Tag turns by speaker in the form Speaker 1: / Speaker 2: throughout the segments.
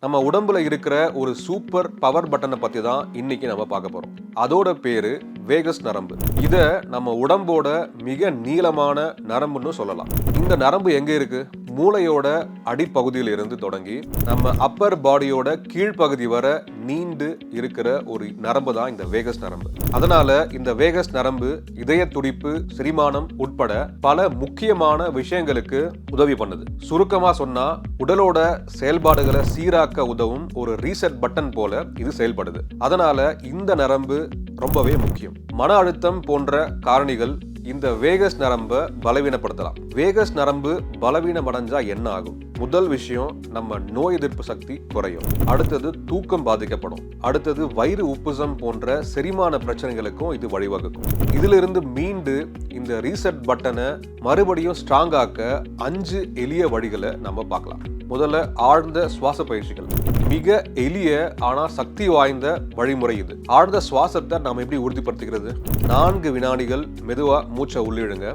Speaker 1: நம்ம உடம்புல இருக்கிற ஒரு சூப்பர் பவர் பட்டனை பத்தி தான் இன்னைக்கு நம்ம பார்க்க போறோம். அதோட பேரு வேகஸ் நரம்பு. இத நம்ம உடம்போட மிக நீளமான நரம்புன்னு சொல்லலாம். இந்த நரம்பு எங்க இருக்கு? மூளையோட அடிப்பகுதியில் இருந்து தொடங்கி நம்ம அப்பர் பாடியோட கீழ்ப்பகுதி வரை நீண்டு இருக்கிற ஒரு நரம்பு தான் இந்த வேகஸ் நரம்பு. அதனால இந்த வேகஸ் நரம்பு இதய துடிப்பு, செரிமானம் உட்பட பல முக்கியமான விஷயங்களுக்கு உதவி பண்ணுது. சுருக்கமா சொன்னா உடலோட செயல்பாடுகளை சீராக்க உதவும் ஒரு ரீசெட் பட்டன் போல இது செயல்படுது. அதனால இந்த நரம்பு ரொம்பவே முக்கியம். மன அழுத்தம் போன்ற காரணிகள் இந்த வேகஸ் நரம்பை பலவீனப்படுத்தலாம். வேகஸ் நரம்பு பலவீனமடைஞ்சா என்ன ஆகும்? முதல் விஷயம், நம்ம நோய் எதிர்ப்பு சக்தி குறையும். அடுத்தது தூக்கம் பாதிக்கப்படும். அடுத்தது வயிறு உப்புசம் போன்ற செரிமான பிரச்சனைகளுக்கும் இது வழிவகுக்கும். இதிலிருந்து மீண்டு இந்த ரீசெட் பட்டனை மறுபடியும் ஸ்ட்ராங் ஆக்க 5 எளிய வழிகளை நம்ம பார்க்கலாம். முதல்ல ஆழ்ந்த சுவாச பயிற்சிகள். மிக எளிய ஆனா சக்தி வாய்ந்த வழிமுறை இது. ஆழ்ந்த சுவாசத்தை நாம எப்படி உறுதிப்படுத்திக்கிறது? 4 வினாடிகள் மெதுவா மூச்சை உள்ளிடுங்க.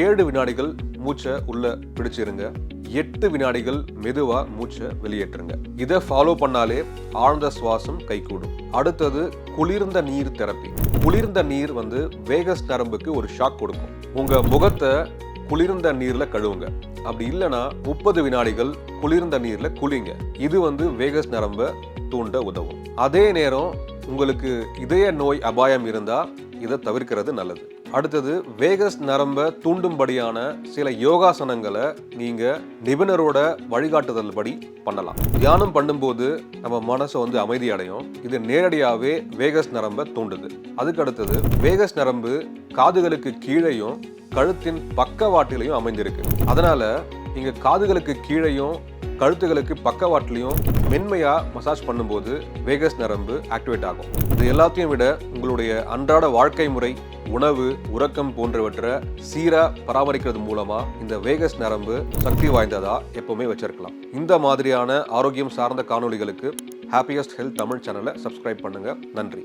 Speaker 1: 7 வினாடிகள் மூச்சை உள்ள பிடிச்சிருங்க. 8 வினாடிகள் மெதுவா மூச்சை வெளியேற்றுங்க. இதை ஃபாலோ பண்ணாலே ஆழ்ந்த சுவாசம் கைகூடும். அடுத்தது குளிர்ந்த நீர் தெரப்பி. குளிர்ந்த நீர் வேகஸ் நரம்புக்கு ஒரு ஷாக் கொடுக்கும். உங்க முகத்தை குளிர்ந்த நீர்ல கழுவுங்க. அப்படி இல்லைன்னா 30 வினாடிகள் குளிர்ந்த நீர்ல குளிங்க. இது வேகஸ் நரம்பை தூண்ட உதவும். அதே நேரம் உங்களுக்கு இதய நோய் அபாயம் இருந்தா இதை தவிர்க்கிறது நல்லது. அடுத்தது வேகஸ் நரம்பை தூண்டும்படியான சில யோகாசனங்களை நீங்க நிபுணரோட வழிகாட்டுதல் படி பண்ணலாம். தியானம் பண்ணும்போது நம்ம மனசை அமைதி அடையும். இது நேரடியாகவே வேகஸ் நரம்பை தூண்டுது. அதுக்கு அடுத்தது வேகஸ் நரம்பு காதுகளுக்கு கீழேயும் கழுத்தின் பக்கவாட்டிலையும் அமைந்திருக்கு. அதனால நீங்க காதுகளுக்கு கீழேயும் கழுத்துகளுக்கு பக்கவாட்டிலையும் மென்மையா மசாஜ் பண்ணும்போது வேகஸ் நரம்பு ஆக்டிவேட் ஆகும். இது எல்லாத்தையும் விட உங்களுடைய அன்றாட வாழ்க்கை முறை, உணவு, உறக்கம் போன்றவற்றை சீரா பராமரிக்கிறது மூலமா இந்த வேகஸ் நரம்பு சக்தி வாய்ந்ததா எப்பவுமே வச்சிருக்கலாம். இந்த மாதிரியான ஆரோக்கியம் சார்ந்த காணொளிகளுக்கு ஹாப்பியஸ்ட் ஹெல்த் தமிழ் சேனலை சப்ஸ்கிரைப் பண்ணுங்க. நன்றி.